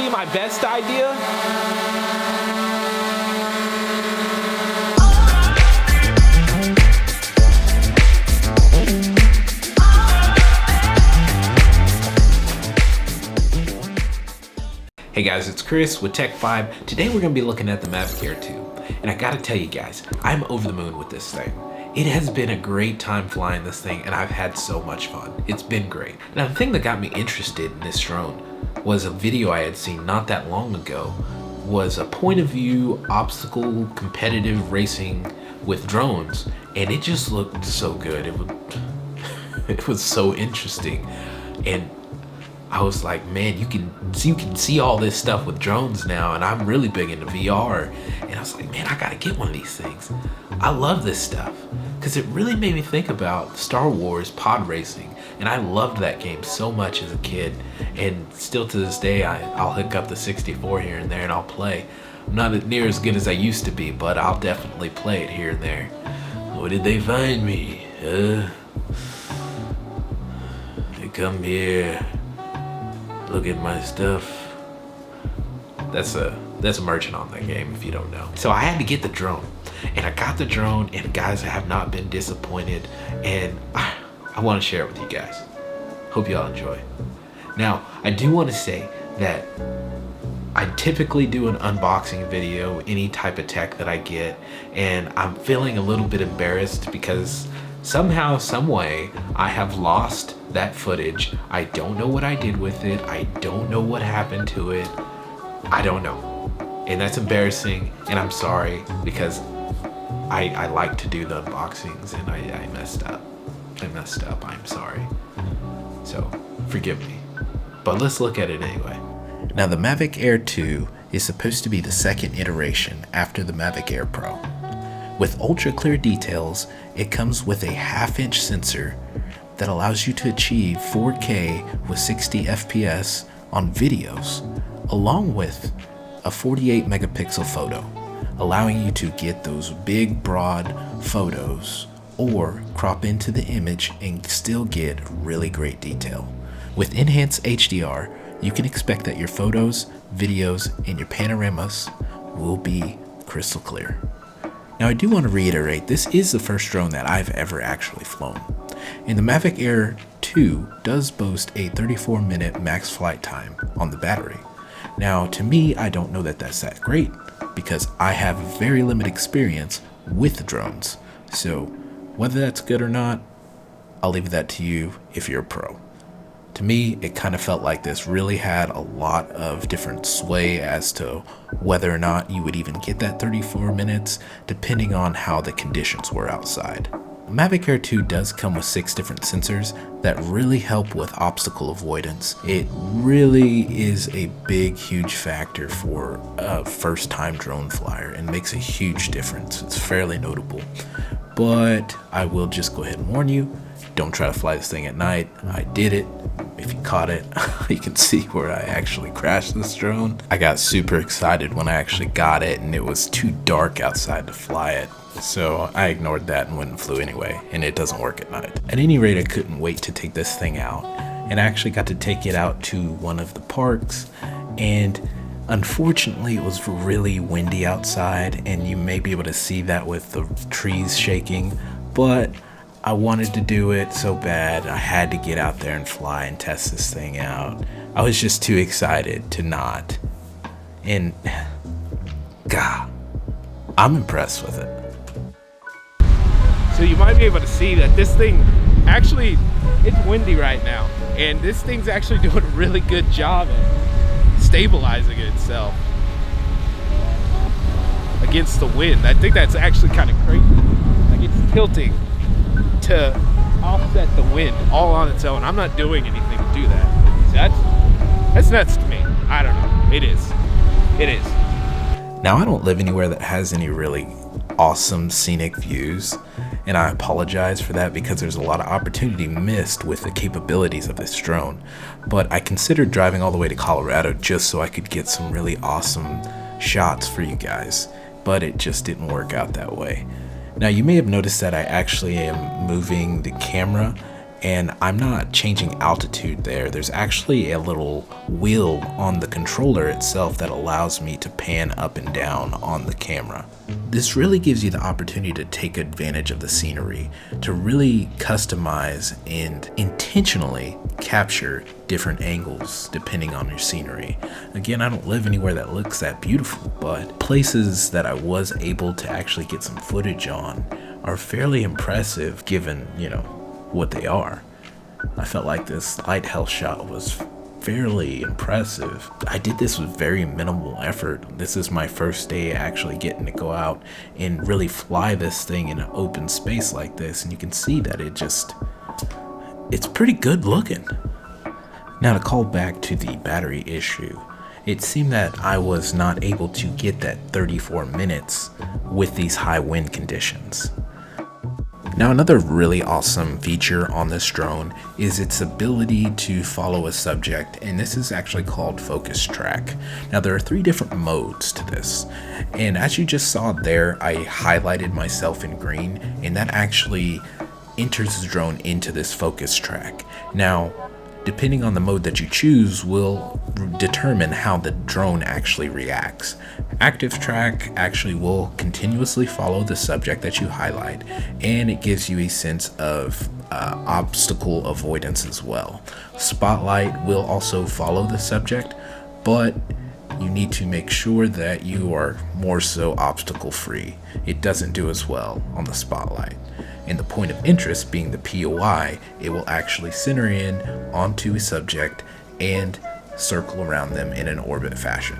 be my best idea. Hey guys, it's Chris with Tech5. Today we're going to be looking at the Mavic Air 2. And I gotta tell you guys, I'm over the moon with this thing. It has been a great time flying this thing and I've had so much fun. It's been great. Now the thing that got me interested in this drone was a video I had seen not that long ago, was a point of view obstacle competitive racing with drones, and it just looked so good. It was so interesting, and I was like, man, you can see all this stuff with drones now, and I'm really big into VR. And I was like, man, I gotta get one of these things. I love this stuff because it really made me think about Star Wars pod racing, and I loved that game so much as a kid. And still to this day, I'll hook up the 64 here and there and I'll play. I'm not near as good as I used to be, but I'll definitely play it here and there. Where did they find me? They come here. Look at my stuff. That's a merchant on that game if you don't know. So I had to get the drone, and I got the drone, and guys, I have not been disappointed, and I want to share it with you guys. Hope y'all enjoy. Now, I do want to say that I typically do an unboxing video, any type of tech that I get, and I'm feeling a little bit embarrassed because somehow, some way, I have lost that footage. I don't know what I did with it. I don't know what happened to it. I don't know. And that's embarrassing, and I'm sorry because I like to do the unboxings, and I messed up. I'm sorry. So, forgive me. But let's look at it anyway. Now, the Mavic Air 2 is supposed to be the second iteration after the Mavic Air Pro. With ultra clear details, it comes with a 1/2-inch sensor that allows you to achieve 4K with 60 FPS on videos, along with a 48 megapixel photo, allowing you to get those big broad photos or crop into the image and still get really great detail. With enhanced HDR, you can expect that your photos, videos, and your panoramas will be crystal clear. Now I do want to reiterate, this is the first drone that I've ever actually flown. And the Mavic Air 2 does boast a 34-minute max flight time on the battery. Now to me, I don't know that that's that great because I have very limited experience with drones. So whether that's good or not, I'll leave that to you if you're a pro. To me, it kind of felt like this really had a lot of different sway as to whether or not you would even get that 34 minutes, depending on how the conditions were outside. The Mavic Air 2 does come with 6 different sensors that really help with obstacle avoidance. It really is a big, huge factor for a first-time drone flyer and makes a huge difference. It's fairly notable. But I will just go ahead and warn you, don't try to fly this thing at night. I did it. If you caught it, you can see where I actually crashed this drone. I got super excited when I actually got it, and it was too dark outside to fly it. So I ignored that and went and flew anyway, and it doesn't work at night. At any rate, I couldn't wait to take this thing out, and I actually got to take it out to one of the parks, and unfortunately it was really windy outside, and you may be able to see that with the trees shaking, but I wanted to do it so bad. I had to get out there and fly and test this thing out. I was just too excited to not. And God, I'm impressed with it. So you might be able to see that this thing actually, it's windy right now, and this thing's actually doing a really good job at stabilizing itself against the wind. I think that's actually kind of crazy. Like, it's tilting to offset the wind all on its own. I'm not doing anything to do that. So that's nuts to me. I don't know. It is. Now, I don't live anywhere that has any really awesome scenic views, and I apologize for that because there's a lot of opportunity missed with the capabilities of this drone. But I considered driving all the way to Colorado just so I could get some really awesome shots for you guys, but it just didn't work out that way. Now, you may have noticed that I actually am moving the camera, and I'm not changing altitude there. There's actually a little wheel on the controller itself that allows me to pan up and down on the camera. This really gives you the opportunity to take advantage of the scenery, to really customize and intentionally capture different angles depending on your scenery. Again, I don't live anywhere that looks that beautiful, but places that I was able to actually get some footage on are fairly impressive given, what they are. I felt like this lighthouse shot was fairly impressive. I did this with very minimal effort. This is my first day actually getting to go out and really fly this thing in an open space like this, and you can see that it's pretty good looking. Now, to call back to the battery issue, it seemed that I was not able to get that 34 minutes with these high wind conditions. Now, another really awesome feature on this drone is its ability to follow a subject, and this is actually called focus track. Now, there are 3 different modes to this, and as you just saw there, I highlighted myself in green, and that actually enters the drone into this focus track. Now, depending on the mode that you choose will determine how the drone actually reacts. Active track actually will continuously follow the subject that you highlight, and it gives you a sense of obstacle avoidance as well. Spotlight will also follow the subject, but you need to make sure that you are more so obstacle free. It doesn't do as well on the spotlight. And the point of interest being the POI, it will actually center in onto a subject and circle around them in an orbit fashion.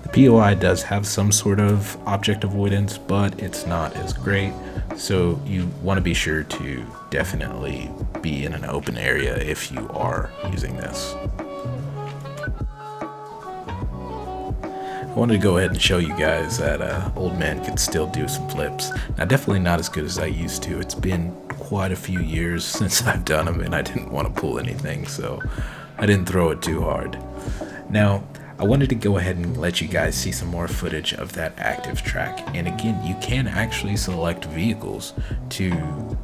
The POI does have some sort of object avoidance, but it's not as great, so you want to be sure to definitely be in an open area if you are using this. I wanted to go ahead and show you guys that old man could still do some flips. Now, definitely not as good as I used to. It's been quite a few years since I've done them, and I didn't want to pull anything, so I didn't throw it too hard. Now, I wanted to go ahead and let you guys see some more footage of that active track. And again, you can actually select vehicles to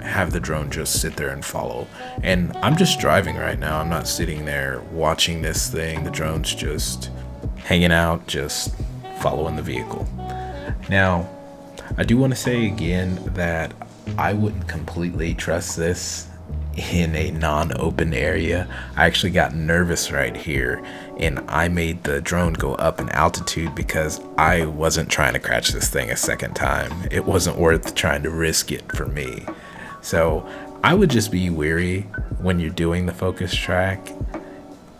have the drone just sit there and follow. And I'm just driving right now. I'm not sitting there watching this thing. The drone's just hanging out, just following the vehicle. Now, I do want to say again that I wouldn't completely trust this in a non-open area. I actually got nervous right here, and I made the drone go up in altitude because I wasn't trying to crash this thing a second time. It wasn't worth trying to risk it for me. So I would just be wary when you're doing the focus track.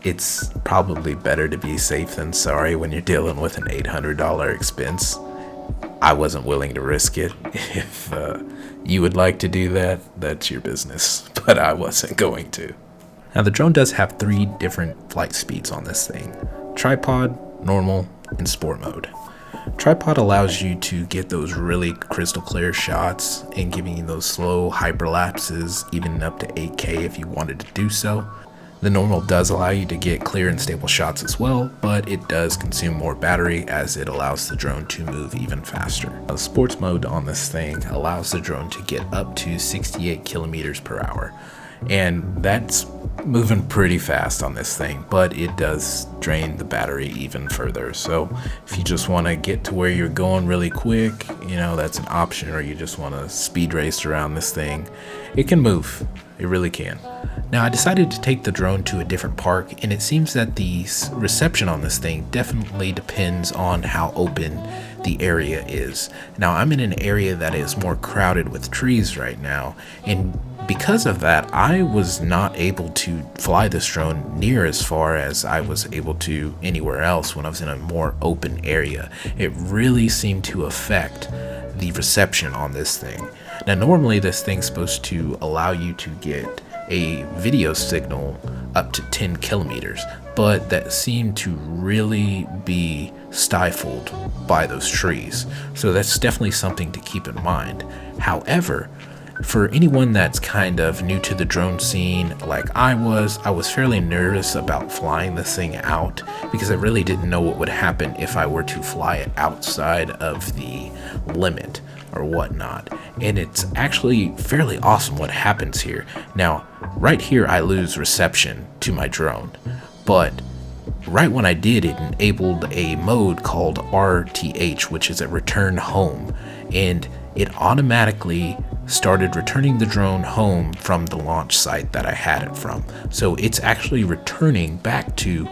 It's probably better to be safe than sorry when you're dealing with an $800 expense. I wasn't willing to risk it. If you would like to do that, that's your business, but I wasn't going to. Now, the drone does have 3 different flight speeds on this thing: tripod, normal, and sport mode. Tripod allows you to get those really crystal clear shots and giving you those slow hyperlapses, even up to 8K if you wanted to do so. The normal does allow you to get clear and stable shots as well, but it does consume more battery as it allows the drone to move even faster. The sports mode on this thing allows the drone to get up to 68 kilometers per hour, and that's moving pretty fast on this thing, but it does drain the battery even further. So if you just want to get to where you're going really quick, that's an option, or you just want to speed race around this thing, it can move. It really can. Now, I decided to take the drone to a different park, and it seems that the reception on this thing definitely depends on how open the area is. Now, I'm in an area that is more crowded with trees right now, and because of that, I was not able to fly this drone near as far as I was able to anywhere else when I was in a more open area. It really seemed to affect the reception on this thing. Now, normally this thing's supposed to allow you to get a video signal up to 10 kilometers, but that seemed to really be stifled by those trees. So that's definitely something to keep in mind. However, for anyone that's kind of new to the drone scene like I was fairly nervous about flying this thing out because I really didn't know what would happen if I were to fly it outside of the limit. or whatnot. And it's actually fairly awesome what happens here. Now, right here I lose reception to my drone, but right when I did, it enabled a mode called RTH, which is a return home, and it automatically started returning the drone home from the launch site that I had it from. So it's actually returning back to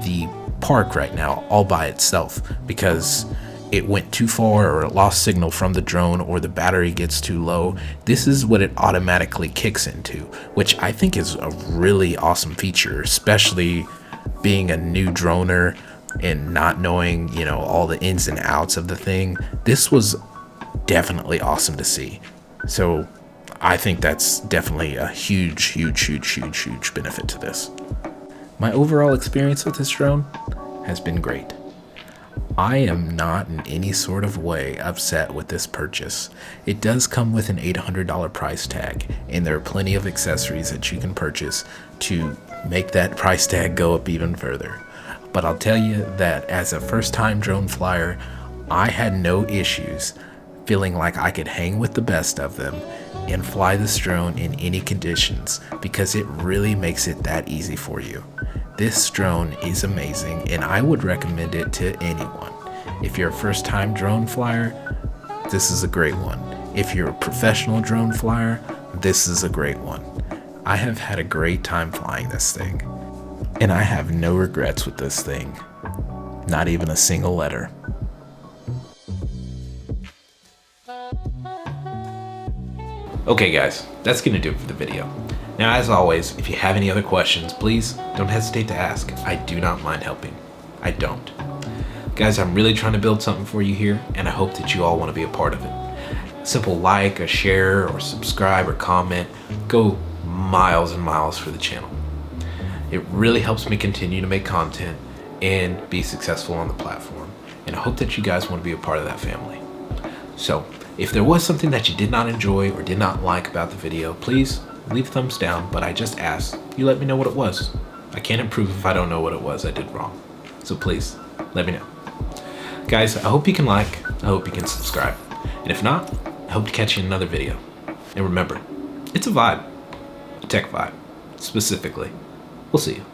the park right now all by itself because it went too far or it lost signal from the drone or the battery gets too low. This is what it automatically kicks into, which I think is a really awesome feature, especially being a new droner and not knowing, you know, all the ins and outs of the thing. This was definitely awesome to see. So I think that's definitely a huge benefit to this. My overall experience with this drone has been great. I am not in any sort of way upset with this purchase. It does come with an $800 price tag, and there are plenty of accessories that you can purchase to make that price tag go up even further. But I'll tell you that as a first-time drone flyer, I had no issues feeling like I could hang with the best of them and fly this drone in any conditions because it really makes it that easy for you. This drone is amazing and I would recommend it to anyone. If you're a first-time drone flyer, this is a great one. If you're a professional drone flyer, this is a great one. I have had a great time flying this thing, and I have no regrets with this thing. Not even a single letter. Okay guys, that's gonna do it for the video. Now as always, if you have any other questions, please don't hesitate to ask. I do not mind helping. I don't. Guys, I'm really trying to build something for you here, and I hope that you all want to be a part of it. Simple like, a share, or subscribe, or comment go miles and miles for the channel. It really helps me continue to make content and be successful on the platform, and I hope that you guys want to be a part of that family. So if there was something that you did not enjoy or did not like about the video, please leave a thumbs down, but I just ask you let me know what it was. I can't improve if I don't know what it was I did wrong. So please let me know. Guys, I hope you can like, I hope you can subscribe, and if not, I hope to catch you in another video. And remember, it's a vibe, a tech vibe, specifically. We'll see you.